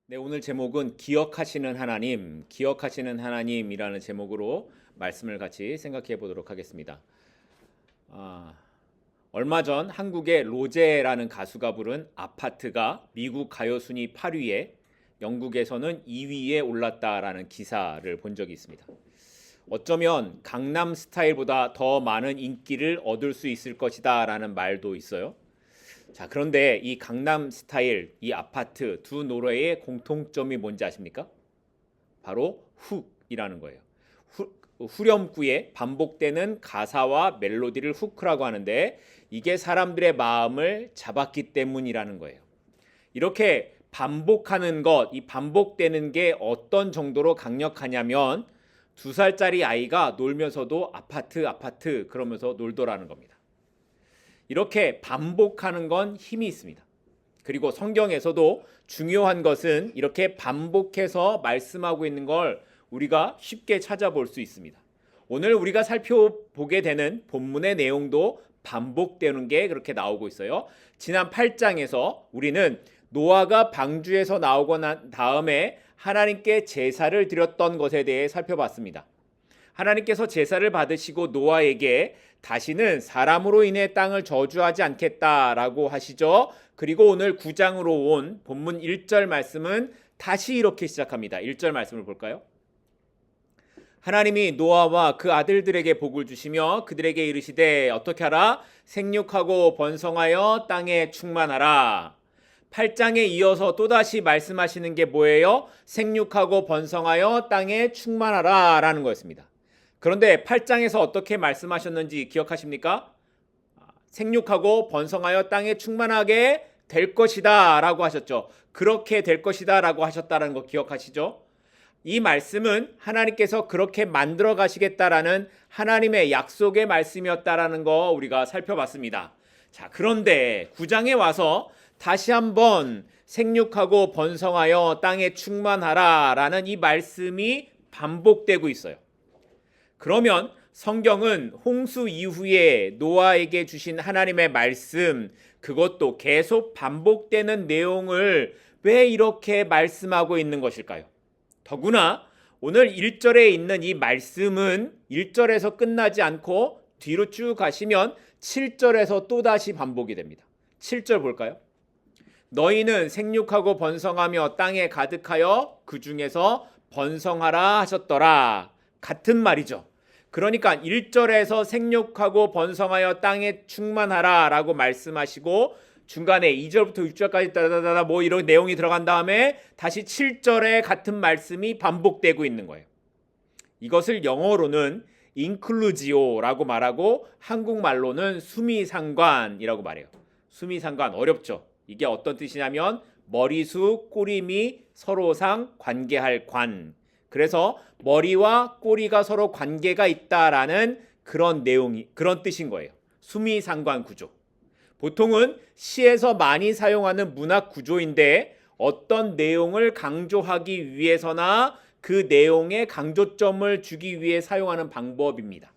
네, 오늘 제목은 기억하시는 하나님, 기억하시는 하나님이라는 제목으로 말씀을 같이 생각해 보도록 하겠습니다. 아, 얼마 전 한국의 로제라는 가수가 부른 아파트가 미국 가요 순위 8위에 영국에서는 2위에 올랐다라는 기사를 본 적이 있습니다. 어쩌면 강남 스타일보다 더 많은 인기를 얻을 수 있을 것이다라는 말도 있어요. 자, 그런데 이 강남 스타일, 이 아파트 두 노래의 공통점이 뭔지 아십니까? 바로 훅이라는 거예요. 후렴구에 반복되는 가사와 멜로디를 후크라고 하는데 이게 사람들의 마음을 잡았기 때문이라는 거예요. 이렇게 반복하는 것, 이 반복되는 게 어떤 정도로 강력하냐면 2살짜리 아이가 놀면서도 아파트, 아파트 그러면서 놀더라는 겁니다. 이렇게 반복하는 건 힘이 있습니다. 그리고 성경에서도 중요한 것은 이렇게 반복해서 말씀하고 있는 걸 우리가 쉽게 찾아볼 수 있습니다. 오늘 우리가 살펴보게 되는 본문의 내용도 반복되는 게 그렇게 나오고 있어요. 지난 8장에서 우리는 노아가 방주에서 나오고 난 다음에 하나님께 제사를 드렸던 것에 대해 살펴봤습니다. 하나님께서 제사를 받으시고 노아에게 다시는 사람으로 인해 땅을 저주하지 않겠다라고 하시죠. 그리고 오늘 9장으로 온 본문 1절 말씀은 다시 이렇게 시작합니다. 1절 말씀을 볼까요? 하나님이 노아와 그 아들들에게 복을 주시며 그들에게 이르시되 어떻게 하라? 생육하고 번성하여 땅에 충만하라. 8장에 이어서 또다시 말씀하시는 게 뭐예요? 생육하고 번성하여 땅에 충만하라 라는 거였습니다. 그런데 8장에서 어떻게 말씀하셨는지 기억하십니까? 생육하고 번성하여 땅에 충만하게 될 것이다 라고 하셨죠. 그렇게 될 것이다 라고 하셨다는 거 기억하시죠? 이 말씀은 하나님께서 그렇게 만들어 가시겠다라는 하나님의 약속의 말씀이었다라는 거 우리가 살펴봤습니다. 자, 그런데 9장에 와서 다시 한번 생육하고 번성하여 땅에 충만하라 라는 이 말씀이 반복되고 있어요. 그러면 성경은 홍수 이후에 노아에게 주신 하나님의 말씀, 그것도 계속 반복되는 내용을 왜 이렇게 말씀하고 있는 것일까요? 더구나 오늘 1절에 있는 이 말씀은 1절에서 끝나지 않고 뒤로 쭉 가시면 7절에서 또다시 반복이 됩니다. 7절 볼까요? 너희는 생육하고 번성하며 땅에 가득하여 그 중에서 번성하라 하셨더라. 같은 말이죠. 그러니까 1절에서 생육하고 번성하여 땅에 충만하라 라고 말씀하시고 중간에 2절부터 6절까지 따다다다 뭐 이런 내용이 들어간 다음에 다시 7절에 같은 말씀이 반복되고 있는 거예요. 이것을 영어로는 인클루지오라고 말하고 한국말로는 수미상관이라고 말해요. 수미상관 어렵죠. 이게 어떤 뜻이냐면 머리수, 꼬리미, 서로상, 관계할 관. 그래서 머리와 꼬리가 서로 관계가 있다라는 그런 내용이 그런 뜻인 거예요. 수미상관 구조. 보통은 시에서 많이 사용하는 문학 구조인데 어떤 내용을 강조하기 위해서나 그 내용에 강조점을 주기 위해 사용하는 방법입니다.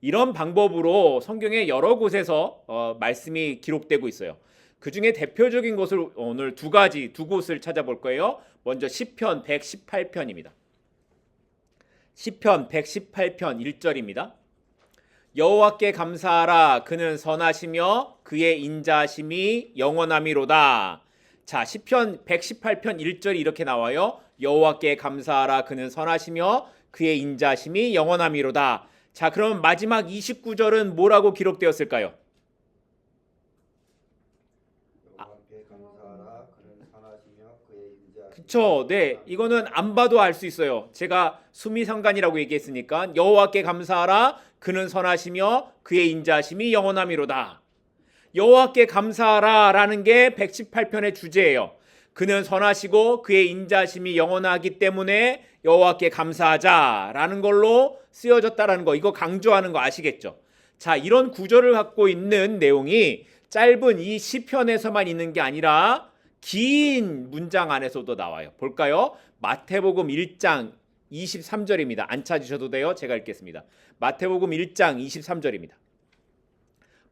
이런 방법으로 성경의 여러 곳에서 말씀이 기록되고 있어요. 그 중에 대표적인 것을 오늘 두 곳을 찾아볼 거예요. 먼저 시편 118편입니다. 시편 118편 1절입니다. 여호와께 감사하라 그는 선하시며 그의 인자하심이 영원함이로다. 자, 시편 118편 1절이 이렇게 나와요. 여호와께 감사하라 그는 선하시며 그의 인자하심이 영원함이로다. 자, 그럼 마지막 29절은 뭐라고 기록되었을까요? 그쵸. 네, 이거는 안 봐도 알 수 있어요. 제가 수미상관이라고 얘기했으니까 여호와께 감사하라 그는 선하시며 그의 인자하심이 영원함이로다. 여호와께 감사하라 라는 게 118편의 주제예요. 그는 선하시고 그의 인자하심이 영원하기 때문에 여호와께 감사하자라는 걸로 쓰여졌다라는 거, 이거 강조하는 거 아시겠죠? 자, 이런 구절을 갖고 있는 내용이 짧은 이 시편에서만 있는 게 아니라 긴 문장 안에서도 나와요. 볼까요? 마태복음 1장 23절입니다. 안 찾으셔도 돼요. 제가 읽겠습니다. 마태복음 1장 23절입니다.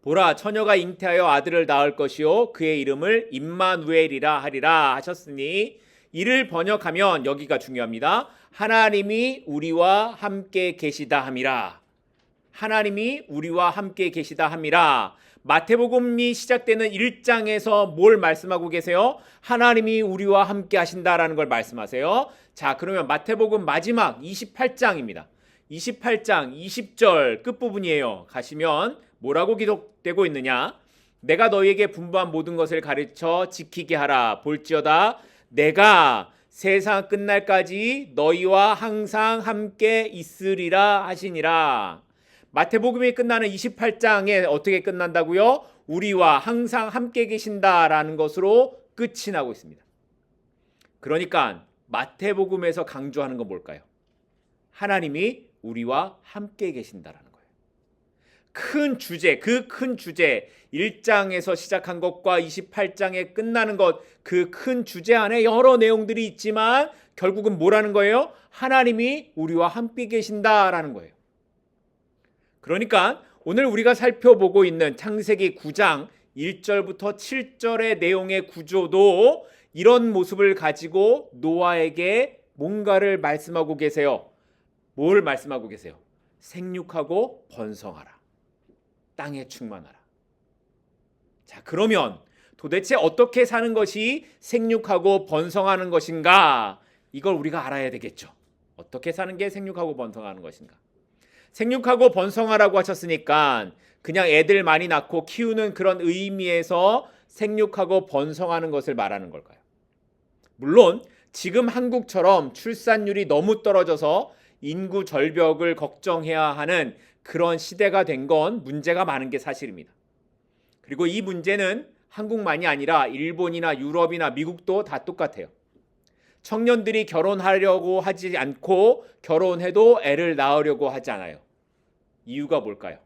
보라, 처녀가 잉태하여 아들을 낳을 것이요 그의 이름을 임마누엘이라 하리라 하셨으니 이를 번역하면 여기가 중요합니다. 하나님이 우리와 함께 계시다 함이라. 하나님이 우리와 함께 계시다 함이라. 마태복음이 시작되는 1장에서 뭘 말씀하고 계세요? 하나님이 우리와 함께 하신다라는 걸 말씀하세요. 자, 그러면 마태복음 마지막 28장입니다. 28장 20절 끝부분이에요. 가시면 뭐라고 기록되고 있느냐? 내가 너희에게 분부한 모든 것을 가르쳐 지키게 하라. 볼지어다 내가 세상 끝날까지 너희와 항상 함께 있으리라 하시니라. 마태복음이 끝나는 28장에 어떻게 끝난다고요? 우리와 항상 함께 계신다라는 것으로 끝이 나고 있습니다. 그러니까 마태복음에서 강조하는 건 뭘까요? 하나님이 우리와 함께 계신다라는 거예요. 큰 주제, 그 큰 주제 1장에서 시작한 것과 28장에 끝나는 것, 그 큰 주제 안에 여러 내용들이 있지만 결국은 뭐라는 거예요? 하나님이 우리와 함께 계신다라는 거예요. 그러니까 오늘 우리가 살펴보고 있는 창세기 9장 1절부터 7절의 내용의 구조도 이런 모습을 가지고 노아에게 뭔가를 말씀하고 계세요. 뭘 말씀하고 계세요? 생육하고 번성하라. 땅에 충만하라. 자, 그러면 도대체 어떻게 사는 것이 생육하고 번성하는 것인가? 이걸 우리가 알아야 되겠죠. 어떻게 사는 게 생육하고 번성하는 것인가? 생육하고 번성하라고 하셨으니까 그냥 애들 많이 낳고 키우는 그런 의미에서 생육하고 번성하는 것을 말하는 걸까요? 물론 지금 한국처럼 출산율이 너무 떨어져서 인구 절벽을 걱정해야 하는 그런 시대가 된 건 문제가 많은 게 사실입니다. 그리고 이 문제는 한국만이 아니라 일본이나 유럽이나 미국도 다 똑같아요. 청년들이 결혼하려고 하지 않고 결혼해도 애를 낳으려고 하지 않아요. 이유가 뭘까요?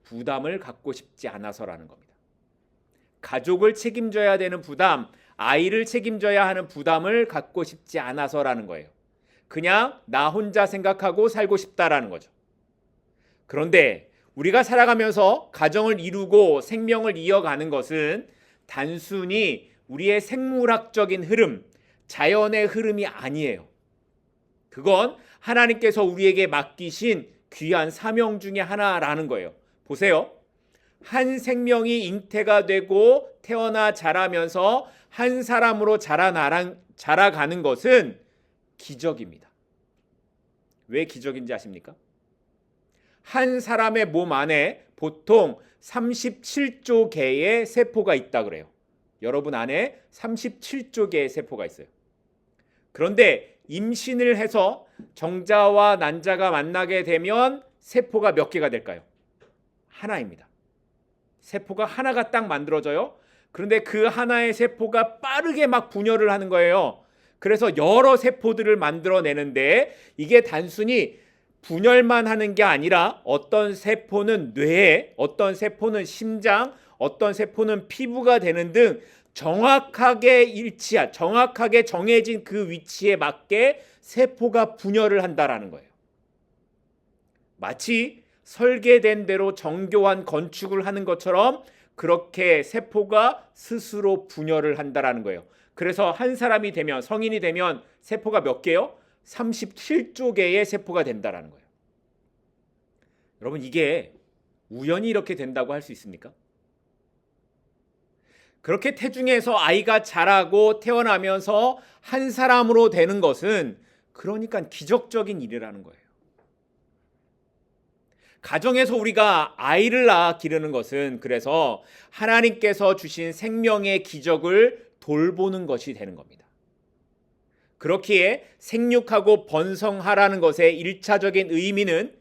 부담을 갖고 싶지 않아서라는 겁니다. 가족을 책임져야 되는 부담, 아이를 책임져야 하는 부담을 갖고 싶지 않아서라는 거예요. 그냥 나 혼자 생각하고 살고 싶다라는 거죠. 그런데 우리가 살아가면서 가정을 이루고 생명을 이어가는 것은 단순히 우리의 생물학적인 흐름, 자연의 흐름이 아니에요. 그건 하나님께서 우리에게 맡기신 귀한 사명 중에 하나라는 거예요. 보세요. 한 생명이 잉태가 되고 태어나 자라면서 한 사람으로 자라가는 것은 기적입니다. 왜 기적인지 아십니까? 한 사람의 몸 안에 보통 37조 개의 세포가 있다 그래요. 여러분 안에 37조 개의 세포가 있어요. 그런데 임신을 해서 정자와 난자가 만나게 되면 세포가 몇 개가 될까요? 하나입니다. 세포가 하나가 딱 만들어져요. 그런데 그 하나의 세포가 빠르게 막 분열을 하는 거예요. 그래서 여러 세포들을 만들어내는데 이게 단순히 분열만 하는 게 아니라 어떤 세포는 뇌에, 어떤 세포는 심장, 어떤 세포는 피부가 되는 등 정확하게 정해진 그 위치에 맞게 세포가 분열을 한다라는 거예요. 마치 설계된 대로 정교한 건축을 하는 것처럼 그렇게 세포가 스스로 분열을 한다라는 거예요. 그래서 한 사람이 되면, 성인이 되면 세포가 몇 개요? 37조 개의 세포가 된다라는 거예요. 여러분, 이게 우연히 이렇게 된다고 할 수 있습니까? 그렇게 태중에서 아이가 자라고 태어나면서 한 사람으로 되는 것은 그러니까 기적적인 일이라는 거예요. 가정에서 우리가 아이를 낳아 기르는 것은 그래서 하나님께서 주신 생명의 기적을 돌보는 것이 되는 겁니다. 그렇기에 생육하고 번성하라는 것의 1차적인 의미는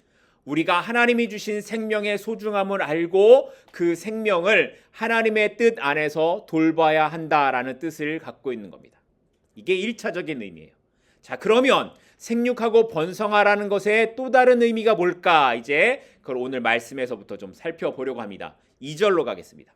우리가 하나님이 주신 생명의 소중함을 알고 그 생명을 하나님의 뜻 안에서 돌봐야 한다라는 뜻을 갖고 있는 겁니다. 이게 1차적인 의미예요. 자, 그러면 생육하고 번성하라는 것의 또 다른 의미가 뭘까? 이제 그걸 오늘 말씀에서부터 좀 살펴보려고 합니다. 2절로 가겠습니다.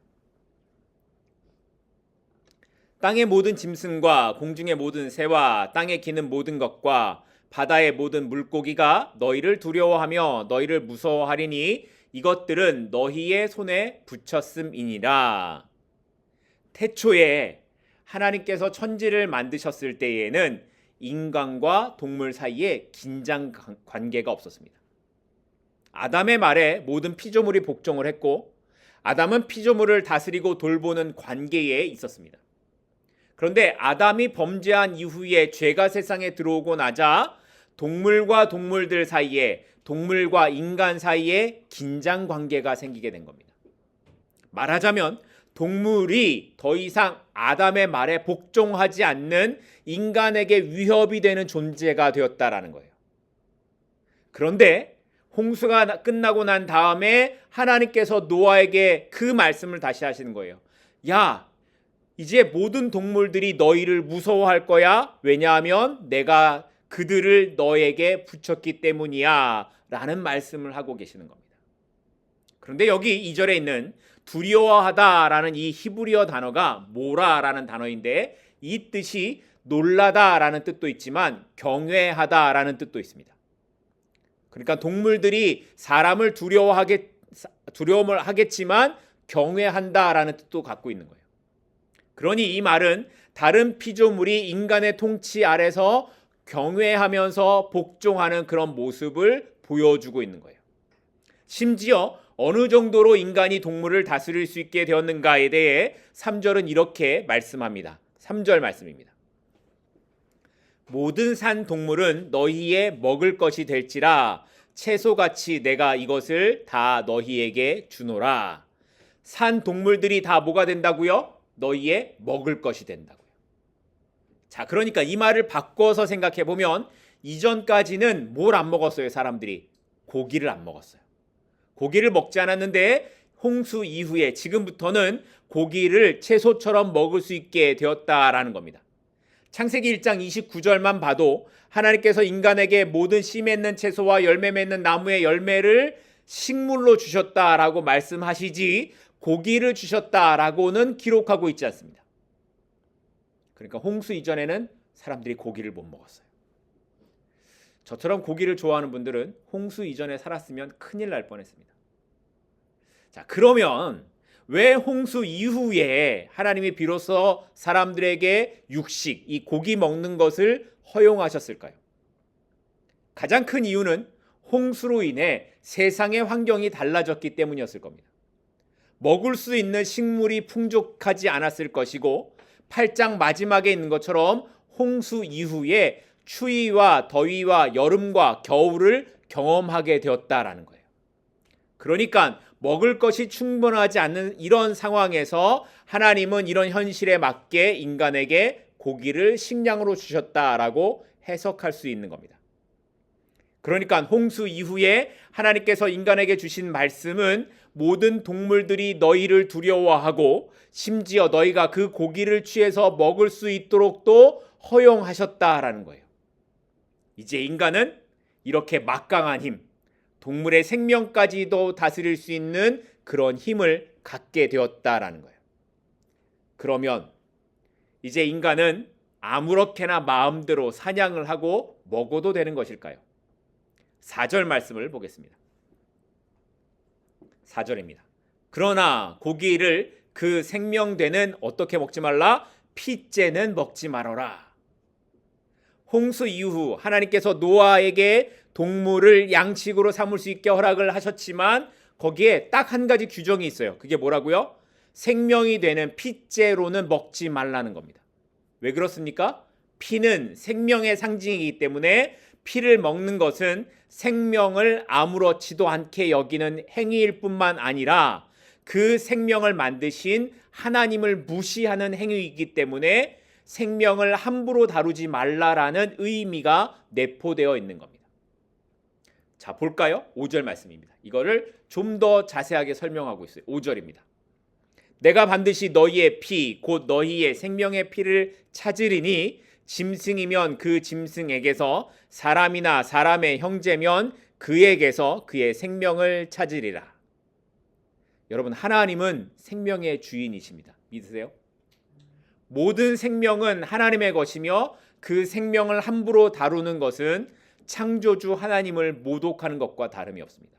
땅의 모든 짐승과 공중의 모든 새와 땅에 기는 모든 것과 바다의 모든 물고기가 너희를 두려워하며 너희를 무서워하리니 이것들은 너희의 손에 붙였음이니라. 태초에 하나님께서 천지를 만드셨을 때에는 인간과 동물 사이에 긴장 관계가 없었습니다. 아담의 말에 모든 피조물이 복종을 했고 아담은 피조물을 다스리고 돌보는 관계에 있었습니다. 그런데 아담이 범죄한 이후에 죄가 세상에 들어오고 나자 동물과 동물들 사이에, 동물과 인간 사이에 긴장 관계가 생기게 된 겁니다. 말하자면 동물이 더 이상 아담의 말에 복종하지 않는 인간에게 위협이 되는 존재가 되었다라는 거예요. 그런데 홍수가 끝나고 난 다음에 하나님께서 노아에게 그 말씀을 다시 하시는 거예요. 야, 이제 모든 동물들이 너희를 무서워할 거야. 왜냐하면 내가 그들을 너에게 붙였기 때문이야. 라는 말씀을 하고 계시는 겁니다. 그런데 여기 2절에 있는 두려워하다라는 이 히브리어 단어가 모라라는 단어인데 이 뜻이 놀라다라는 뜻도 있지만 경외하다라는 뜻도 있습니다. 그러니까 동물들이 사람을 두려움을 하겠지만 경외한다라는 뜻도 갖고 있는 거예요. 그러니 이 말은 다른 피조물이 인간의 통치 아래서 경외하면서 복종하는 그런 모습을 보여주고 있는 거예요. 심지어 어느 정도로 인간이 동물을 다스릴 수 있게 되었는가에 대해 3절은 이렇게 말씀합니다. 3절 말씀입니다. 모든 산 동물은 너희의 먹을 것이 될지라 채소같이 내가 이것을 다 너희에게 주노라. 산 동물들이 다 뭐가 된다고요? 너희의 먹을 것이 된다고요. 자, 그러니까 이 말을 바꿔서 생각해 보면 이전까지는 뭘 안 먹었어요, 사람들이? 고기를 안 먹었어요. 고기를 먹지 않았는데 홍수 이후에 지금부터는 고기를 채소처럼 먹을 수 있게 되었다라는 겁니다. 창세기 1장 29절만 봐도 하나님께서 인간에게 모든 씨 맺는 채소와 열매 맺는 나무의 열매를 식물로 주셨다라고 말씀하시지 고기를 주셨다라고는 기록하고 있지 않습니다. 그러니까 홍수 이전에는 사람들이 고기를 못 먹었어요. 저처럼 고기를 좋아하는 분들은 홍수 이전에 살았으면 큰일 날 뻔했습니다. 자, 그러면 왜 홍수 이후에 하나님이 비로소 사람들에게 육식, 이 고기 먹는 것을 허용하셨을까요? 가장 큰 이유는 홍수로 인해 세상의 환경이 달라졌기 때문이었을 겁니다. 먹을 수 있는 식물이 풍족하지 않았을 것이고 8장 마지막에 있는 것처럼 홍수 이후에 추위와 더위와 여름과 겨울을 경험하게 되었다라는 거예요. 그러니까 먹을 것이 충분하지 않는 이런 상황에서 하나님은 이런 현실에 맞게 인간에게 고기를 식량으로 주셨다라고 해석할 수 있는 겁니다. 그러니까 홍수 이후에 하나님께서 인간에게 주신 말씀은 모든 동물들이 너희를 두려워하고 심지어 너희가 그 고기를 취해서 먹을 수 있도록도 허용하셨다라는 거예요. 이제 인간은 이렇게 막강한 힘, 동물의 생명까지도 다스릴 수 있는 그런 힘을 갖게 되었다라는 거예요. 그러면 이제 인간은 아무렇게나 마음대로 사냥을 하고 먹어도 되는 것일까요? 4절 말씀을 보겠습니다. 4절입니다. 그러나 고기를 그 생명되는 어떻게 먹지 말라? 피째는 먹지 말아라. 홍수 이후 하나님께서 노아에게 동물을 양식으로 삼을 수 있게 허락을 하셨지만 거기에 딱 한 가지 규정이 있어요. 그게 뭐라고요? 생명이 되는 피째로는 먹지 말라는 겁니다. 왜 그렇습니까? 피는 생명의 상징이기 때문에 피를 먹는 것은 생명을 아무렇지도 않게 여기는 행위일 뿐만 아니라 그 생명을 만드신 하나님을 무시하는 행위이기 때문에 생명을 함부로 다루지 말라라는 의미가 내포되어 있는 겁니다. 자, 볼까요? 5절 말씀입니다. 이거를 좀 더 자세하게 설명하고 있어요. 5절입니다. 내가 반드시 너희의 피, 곧 너희의 생명의 피를 찾으리니 짐승이면 그 짐승에게서 사람이나 사람의 형제면 그에게서 그의 생명을 찾으리라. 여러분, 하나님은 생명의 주인이십니다. 믿으세요? 모든 생명은 하나님의 것이며 그 생명을 함부로 다루는 것은 창조주 하나님을 모독하는 것과 다름이 없습니다.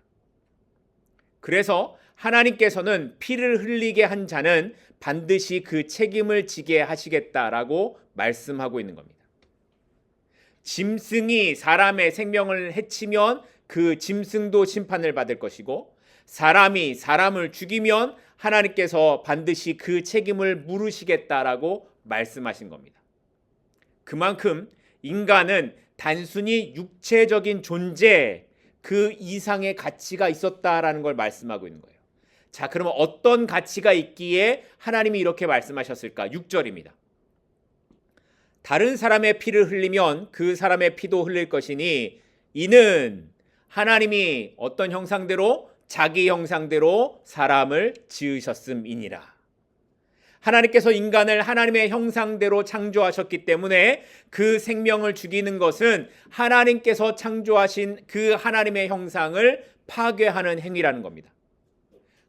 그래서 하나님께서는 피를 흘리게 한 자는 반드시 그 책임을 지게 하시겠다라고 말씀하고 있는 겁니다. 짐승이 사람의 생명을 해치면 그 짐승도 심판을 받을 것이고, 사람이 사람을 죽이면 하나님께서 반드시 그 책임을 물으시겠다라고 말씀하신 겁니다. 그만큼 인간은 단순히 육체적인 존재 그 이상의 가치가 있었다라는 걸 말씀하고 있는 거예요. 자, 그러면 어떤 가치가 있기에 하나님이 이렇게 말씀하셨을까? 6절입니다. 다른 사람의 피를 흘리면 그 사람의 피도 흘릴 것이니 이는 하나님이 어떤 형상대로? 자기 형상대로 사람을 지으셨음이니라. 하나님께서 인간을 하나님의 형상대로 창조하셨기 때문에 그 생명을 죽이는 것은 하나님께서 창조하신 그 하나님의 형상을 파괴하는 행위라는 겁니다.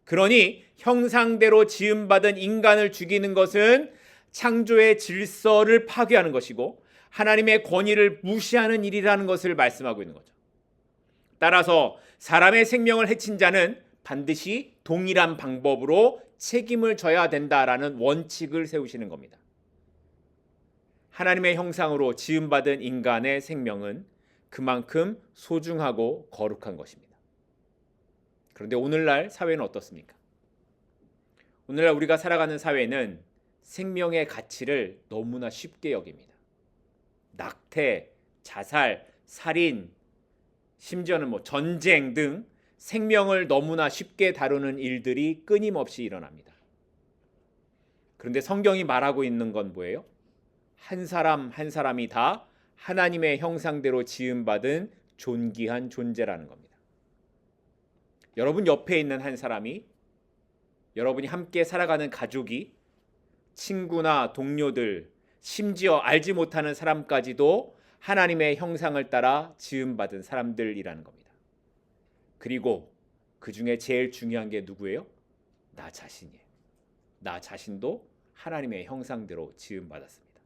그러니 형상대로 지음받은 인간을 죽이는 것은 창조의 질서를 파괴하는 것이고 하나님의 권위를 무시하는 일이라는 것을 말씀하고 있는 거죠. 따라서 사람의 생명을 해친 자는 반드시 동일한 방법으로 책임을 져야 된다라는 원칙을 세우시는 겁니다. 하나님의 형상으로 지음받은 인간의 생명은 그만큼 소중하고 거룩한 것입니다. 그런데 오늘날 사회는 어떻습니까? 오늘날 우리가 살아가는 사회는 생명의 가치를 너무나 쉽게 여깁니다. 낙태, 자살, 살인, 심지어는 전쟁 등 생명을 너무나 쉽게 다루는 일들이 끊임없이 일어납니다. 그런데 성경이 말하고 있는 건 뭐예요? 한 사람 한 사람이 다 하나님의 형상대로 지음받은 존귀한 존재라는 겁니다. 여러분 옆에 있는 한 사람이, 여러분이 함께 살아가는 가족이, 친구나 동료들, 심지어 알지 못하는 사람까지도 하나님의 형상을 따라 지음받은 사람들이라는 겁니다. 그리고 그 중에 제일 중요한 게 누구예요? 나 자신이에요. 나 자신도 하나님의 형상대로 지음받았습니다.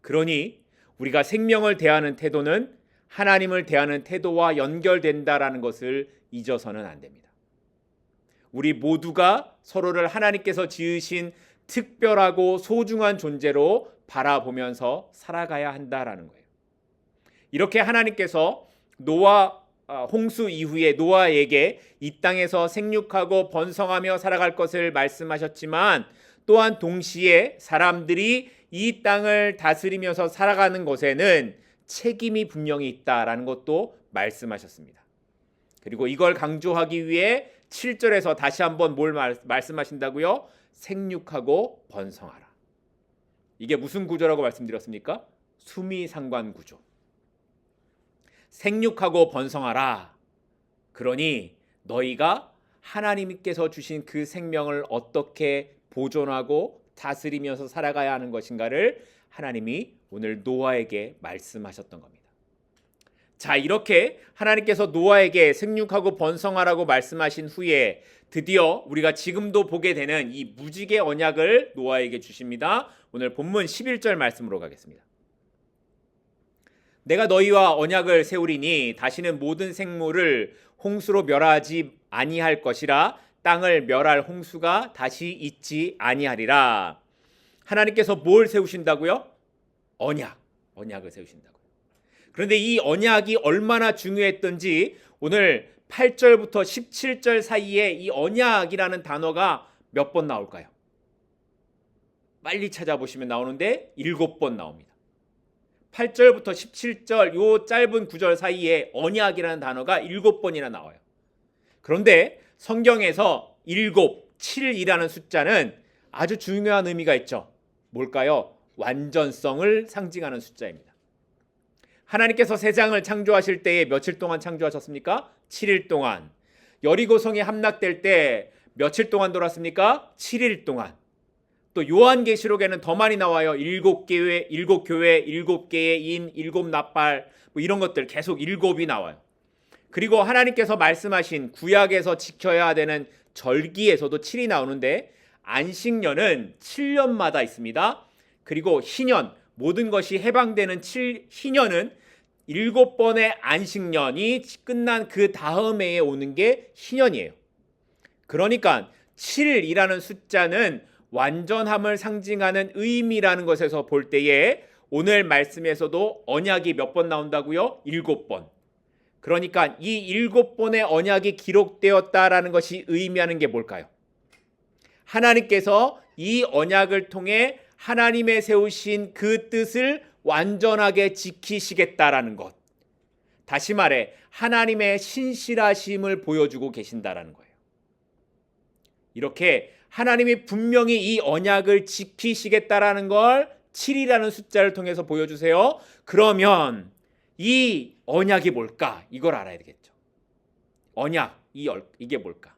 그러니 우리가 생명을 대하는 태도는 하나님을 대하는 태도와 연결된다라는 것을 잊어서는 안 됩니다. 우리 모두가 서로를 하나님께서 지으신 특별하고 소중한 존재로 바라보면서 살아가야 한다라는 거예요. 이렇게 하나님께서 홍수 이후에 노아에게 이 땅에서 생육하고 번성하며 살아갈 것을 말씀하셨지만 또한 동시에 사람들이 이 땅을 다스리면서 살아가는 것에는 책임이 분명히 있다라는 것도 말씀하셨습니다. 그리고 이걸 강조하기 위해 7절에서 다시 한번 뭘 말씀하신다고요? 생육하고 번성하라. 이게 무슨 구조라고 말씀드렸습니까? 수미상관 구조. 생육하고 번성하라. 그러니 너희가 하나님께서 주신 그 생명을 어떻게 보존하고 다스리면서 살아가야 하는 것인가를 하나님이 오늘 노아에게 말씀하셨던 겁니다. 자, 이렇게 하나님께서 노아에게 생육하고 번성하라고 말씀하신 후에 드디어 우리가 지금도 보게 되는 이 무지개 언약을 노아에게 주십니다. 오늘 본문 11절 말씀으로 가겠습니다. 내가 너희와 언약을 세우리니 다시는 모든 생물을 홍수로 멸하지 아니할 것이라. 땅을 멸할 홍수가 다시 있지 아니하리라. 하나님께서 뭘 세우신다고요? 언약을 세우신다고요. 그런데 이 언약이 얼마나 중요했던지 오늘 8절부터 17절 사이에 이 언약이라는 단어가 몇 번 나올까요? 빨리 찾아보시면 나오는데 7번 나옵니다. 8절부터 17절 요 짧은 구절 사이에 언약이라는 단어가 7번이나 나와요. 그런데 성경에서 7, 7이라는 숫자는 아주 중요한 의미가 있죠. 뭘까요? 완전성을 상징하는 숫자입니다. 하나님께서 세상을 창조하실 때에 며칠 동안 창조하셨습니까? 7일 동안. 여리고성이 함락될 때 며칠 동안 돌았습니까? 7일 동안. 또 요한계시록에는 더 많이 나와요. 7교회, 7개의 인, 7나팔 뭐 이런 것들 계속 7이 나와요. 그리고 하나님께서 말씀하신 구약에서 지켜야 되는 절기에서도 7이 나오는데 안식년은 7년마다 있습니다. 그리고 희년, 모든 것이 해방되는 희년은 7번의 안식년이 끝난 그 다음 해에 오는 게 희년이에요. 그러니까 7이라는 숫자는 완전함을 상징하는 의미라는 것에서 볼 때에 오늘 말씀에서도 언약이 몇 번 나온다고요? 7번. 그러니까 이 7번의 언약이 기록되었다라는 것이 의미하는 게 뭘까요? 하나님께서 이 언약을 통해 하나님의 세우신 그 뜻을 완전하게 지키시겠다라는 것. 다시 말해 하나님의 신실하심을 보여주고 계신다라는 거예요. 이렇게 하나님이 분명히 이 언약을 지키시겠다라는 걸 7이라는 숫자를 통해서 보여주세요. 그러면 이 언약이 뭘까? 이걸 알아야 되겠죠. 언약, 이게 뭘까?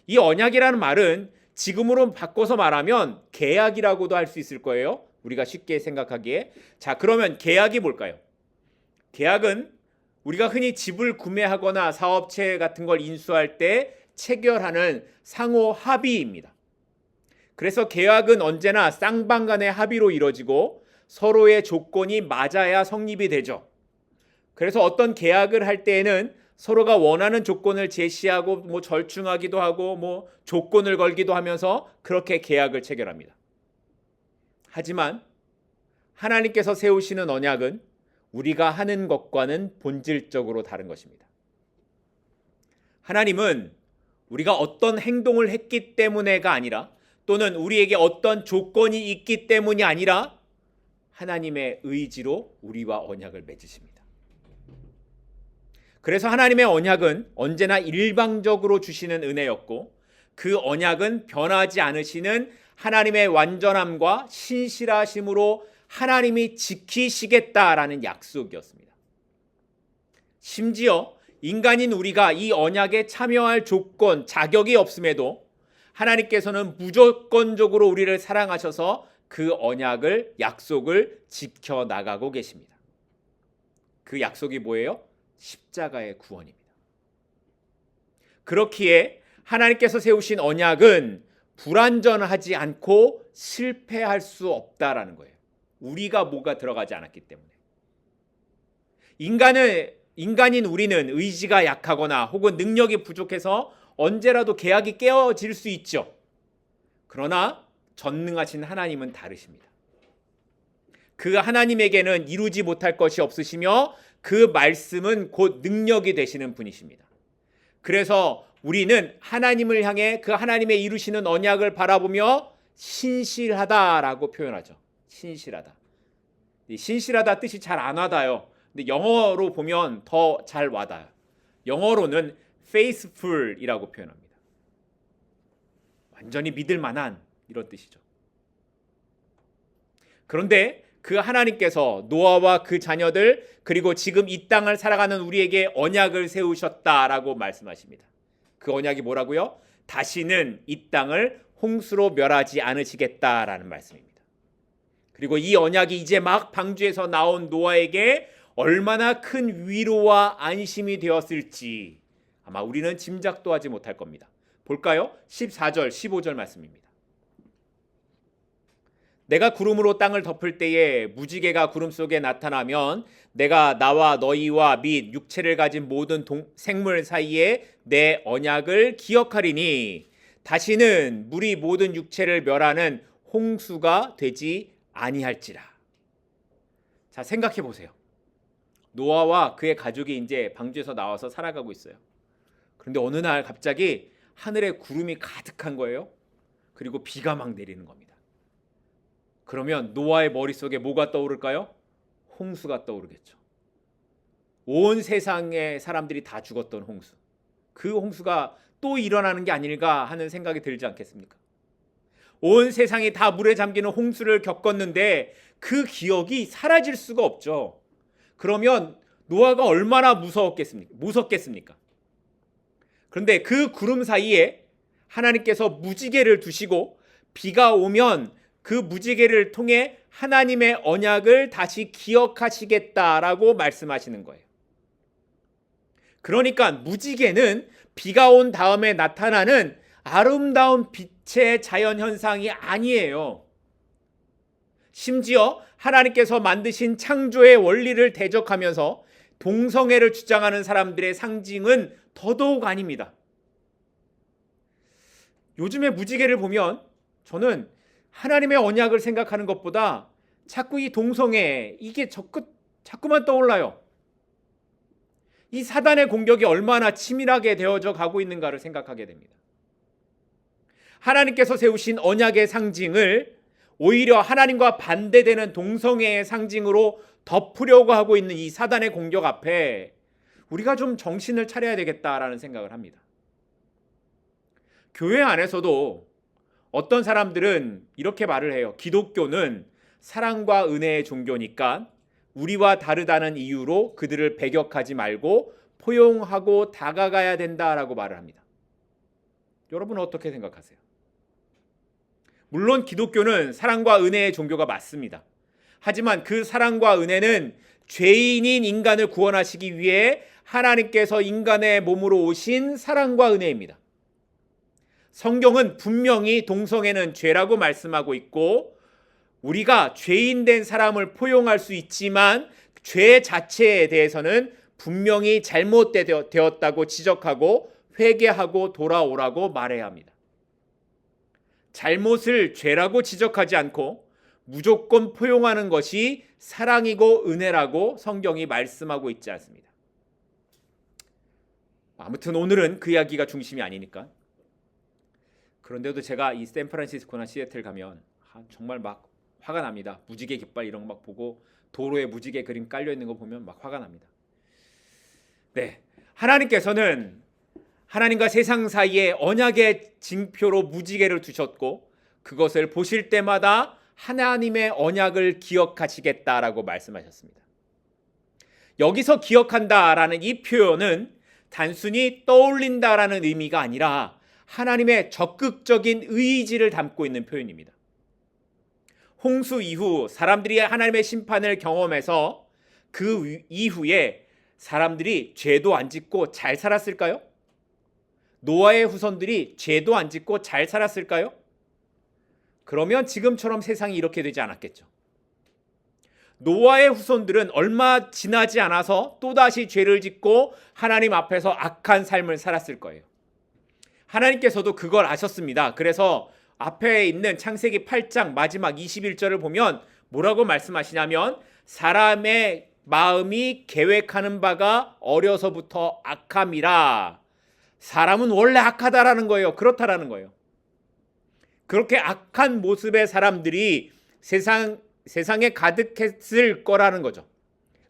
이 언약이라는 말은 지금으로 바꿔서 말하면 계약이라고도 할 수 있을 거예요. 우리가 쉽게 생각하기에. 자, 그러면 계약이 뭘까요? 계약은 우리가 흔히 집을 구매하거나 사업체 같은 걸 인수할 때 체결하는 상호 합의입니다. 그래서 계약은 언제나 쌍방 간의 합의로 이루어지고 서로의 조건이 맞아야 성립이 되죠. 그래서 어떤 계약을 할 때에는 서로가 원하는 조건을 제시하고 절충하기도 하고 조건을 걸기도 하면서 그렇게 계약을 체결합니다. 하지만 하나님께서 세우시는 언약은 우리가 하는 것과는 본질적으로 다른 것입니다. 하나님은 우리가 어떤 행동을 했기 때문에가 아니라 또는 우리에게 어떤 조건이 있기 때문이 아니라 하나님의 의지로 우리와 언약을 맺으십니다. 그래서 하나님의 언약은 언제나 일방적으로 주시는 은혜였고 그 언약은 변하지 않으시는 하나님의 완전함과 신실하심으로 하나님이 지키시겠다라는 약속이었습니다. 심지어 인간인 우리가 이 언약에 참여할 조건, 자격이 없음에도 하나님께서는 무조건적으로 우리를 사랑하셔서 그 언약을, 약속을 지켜나가고 계십니다. 그 약속이 뭐예요? 십자가의 구원입니다. 그렇기에 하나님께서 세우신 언약은 불완전하지 않고 실패할 수 없다라는 거예요. 우리가 뭐가 들어가지 않았기 때문에. 인간인 우리는 의지가 약하거나 혹은 능력이 부족해서 언제라도 계약이 깨어질 수 있죠. 그러나 전능하신 하나님은 다르십니다. 그 하나님에게는 이루지 못할 것이 없으시며 그 말씀은 곧 능력이 되시는 분이십니다. 그래서 우리는 하나님을 향해 그 하나님의 이루시는 언약을 바라보며 신실하다라고 표현하죠. 신실하다. 신실하다 뜻이 잘 안 와닿아요. 근데 영어로 보면 더 잘 와닿아요. 영어로는 faithful이라고 표현합니다. 완전히 믿을 만한 이런 뜻이죠. 그런데 그 하나님께서 노아와 그 자녀들 그리고 지금 이 땅을 살아가는 우리에게 언약을 세우셨다라고 말씀하십니다. 그 언약이 뭐라고요? 다시는 이 땅을 홍수로 멸하지 않으시겠다라는 말씀입니다. 그리고 이 언약이 이제 막 방주에서 나온 노아에게 얼마나 큰 위로와 안심이 되었을지 아마 우리는 짐작도 하지 못할 겁니다. 볼까요? 14절, 15절 말씀입니다. 내가 구름으로 땅을 덮을 때에 무지개가 구름 속에 나타나면 내가 나와 너희와 및 육체를 가진 모든 생물 사이에 내 언약을 기억하리니 다시는 물이 모든 육체를 멸하는 홍수가 되지 아니할지라. 자, 생각해 보세요. 노아와 그의 가족이 이제 방주에서 나와서 살아가고 있어요. 그런데 어느 날 갑자기 하늘에 구름이 가득한 거예요. 그리고 비가 막 내리는 겁니다. 그러면 노아의 머릿속에 뭐가 떠오를까요? 홍수가 떠오르겠죠. 온 세상의 사람들이 다 죽었던 홍수. 그 홍수가 또 일어나는 게 아닐까 하는 생각이 들지 않겠습니까? 온 세상이 다 물에 잠기는 홍수를 겪었는데 그 기억이 사라질 수가 없죠. 그러면 노아가 얼마나 무섭겠습니까? 그런데 그 구름 사이에 하나님께서 무지개를 두시고 비가 오면 그 무지개를 통해 하나님의 언약을 다시 기억하시겠다라고 말씀하시는 거예요. 그러니까 무지개는 비가 온 다음에 나타나는 아름다운 빛의 자연현상이 아니에요. 심지어 하나님께서 만드신 창조의 원리를 대적하면서 동성애를 주장하는 사람들의 상징은 더더욱 아닙니다. 요즘에 무지개를 보면 저는 하나님의 언약을 생각하는 것보다 자꾸 이 동성애 이게 자꾸만 떠올라요. 이 사단의 공격이 얼마나 치밀하게 되어져 가고 있는가를 생각하게 됩니다. 하나님께서 세우신 언약의 상징을 오히려 하나님과 반대되는 동성애의 상징으로 덮으려고 하고 있는 이 사단의 공격 앞에 우리가 좀 정신을 차려야 되겠다라는 생각을 합니다. 교회 안에서도 어떤 사람들은 이렇게 말을 해요. 기독교는 사랑과 은혜의 종교니까 우리와 다르다는 이유로 그들을 배격하지 말고 포용하고 다가가야 된다라고 말을 합니다. 여러분은 어떻게 생각하세요? 물론 기독교는 사랑과 은혜의 종교가 맞습니다. 하지만 그 사랑과 은혜는 죄인인 인간을 구원하시기 위해 하나님께서 인간의 몸으로 오신 사랑과 은혜입니다. 성경은 분명히 동성애는 죄라고 말씀하고 있고 우리가 죄인 된 사람을 포용할 수 있지만 죄 자체에 대해서는 분명히 잘못되었다고 지적하고 회개하고 돌아오라고 말해야 합니다. 잘못을 죄라고 지적하지 않고 무조건 포용하는 것이 사랑이고 은혜라고 성경이 말씀하고 있지 않습니다. 아무튼 오늘은 그 이야기가 중심이 아니니까. 그런데도 제가 이 샌프란시스코나 시애틀 가면 정말 막 화가 납니다. 무지개 깃발 이런 거 막 보고 도로에 무지개 그림 깔려 있는 거 보면 막 화가 납니다. 네, 하나님께서는 하나님과 세상 사이에 언약의 징표로 무지개를 두셨고 그것을 보실 때마다 하나님의 언약을 기억하시겠다라고 말씀하셨습니다. 여기서 기억한다라는 이 표현은 단순히 떠올린다라는 의미가 아니라 하나님의 적극적인 의지를 담고 있는 표현입니다. 홍수 이후 사람들이 하나님의 심판을 경험해서 그 이후에 사람들이 죄도 안 짓고 잘 살았을까요? 노아의 후손들이 죄도 안 짓고 잘 살았을까요? 그러면 지금처럼 세상이 이렇게 되지 않았겠죠. 노아의 후손들은 얼마 지나지 않아서 또다시 죄를 짓고 하나님 앞에서 악한 삶을 살았을 거예요. 하나님께서도 그걸 아셨습니다. 그래서 앞에 있는 창세기 8장 마지막 21절을 보면 뭐라고 말씀하시냐면 사람의 마음이 계획하는 바가 어려서부터 악함이라. 사람은 원래 악하다라는 거예요. 그렇다라는 거예요. 그렇게 악한 모습의 사람들이 세상에 가득했을 거라는 거죠.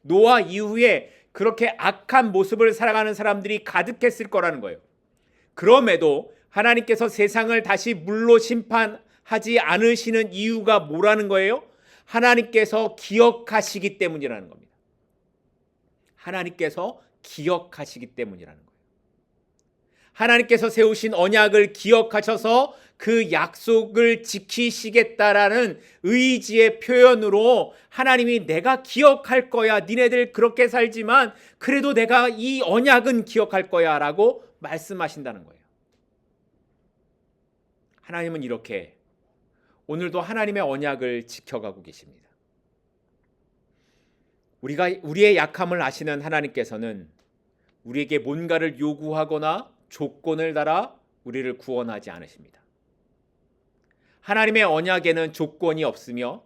노아 이후에 그렇게 악한 모습을 살아가는 사람들이 가득했을 거라는 거예요. 그럼에도 하나님께서 세상을 다시 물로 심판하지 않으시는 이유가 뭐라는 거예요? 하나님께서 기억하시기 때문이라는 겁니다. 하나님께서 기억하시기 때문이라는 거예요. 하나님께서 세우신 언약을 기억하셔서 그 약속을 지키시겠다라는 의지의 표현으로 하나님이 내가 기억할 거야. 니네들 그렇게 살지만 그래도 내가 이 언약은 기억할 거야 라고 말씀하신다는 거예요. 하나님은 이렇게 오늘도 하나님의 언약을 지켜가고 계십니다. 우리의 약함을 아시는 하나님께서는 우리에게 뭔가를 요구하거나 조건을 달아 우리를 구원하지 않으십니다. 하나님의 언약에는 조건이 없으며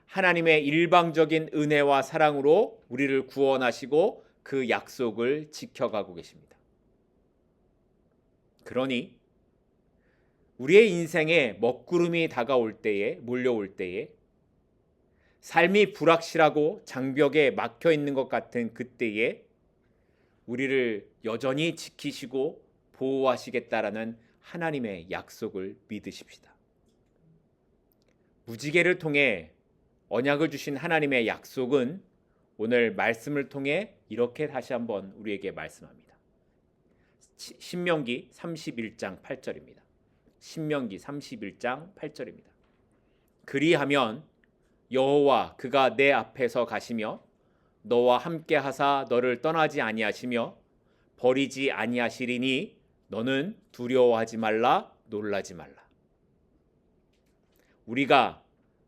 하나님의 일방적인 은혜와 사랑으로 우리를 구원하시고 그 약속을 지켜가고 계십니다. 그러니 우리의 인생에 먹구름이 다가올 때에 몰려올 때에 삶이 불확실하고 장벽에 막혀 있는 것 같은 그때에 우리를 여전히 지키시고 보호하시겠다라는 하나님의 약속을 믿으십시다. 무지개를 통해 언약을 주신 하나님의 약속은 오늘 말씀을 통해 이렇게 다시 한번 우리에게 말씀합니다. 신명기 31장 8절입니다. 신명기 31장 8절입니다. 그리하면 여호와 그가 내 앞에서 가시며 너와 함께 하사 너를 떠나지 아니하시며 버리지 아니하시리니 너는 두려워하지 말라 놀라지 말라. 우리가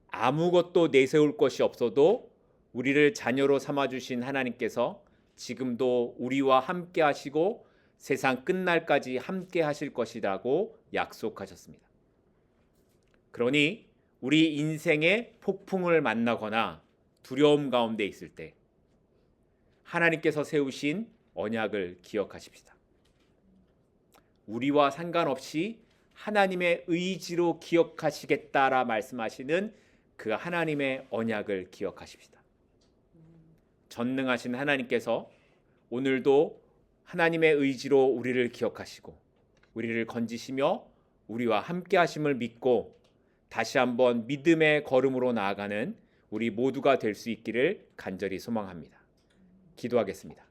아무것도 내세울 것이 없어도 우리를 자녀로 삼아주신 하나님께서 지금도 우리와 함께 하시고 세상 끝날까지 함께 하실 것이라고 약속하셨습니다. 그러니 우리 인생의 폭풍을 만나거나 두려움 가운데 있을 때 하나님께서 세우신 언약을 기억하십시다. 우리와 상관없이 하나님의 의지로 기억하시겠다라 말씀하시는 그 하나님의 언약을 기억하십시다. 전능하신 하나님께서 오늘도 하나님의 의지로 우리를 기억하시고 우리를 건지시며 우리와 함께 하심을 믿고 다시 한번 믿음의 걸음으로 나아가는 우리 모두가 될 수 있기를 간절히 소망합니다. 기도하겠습니다.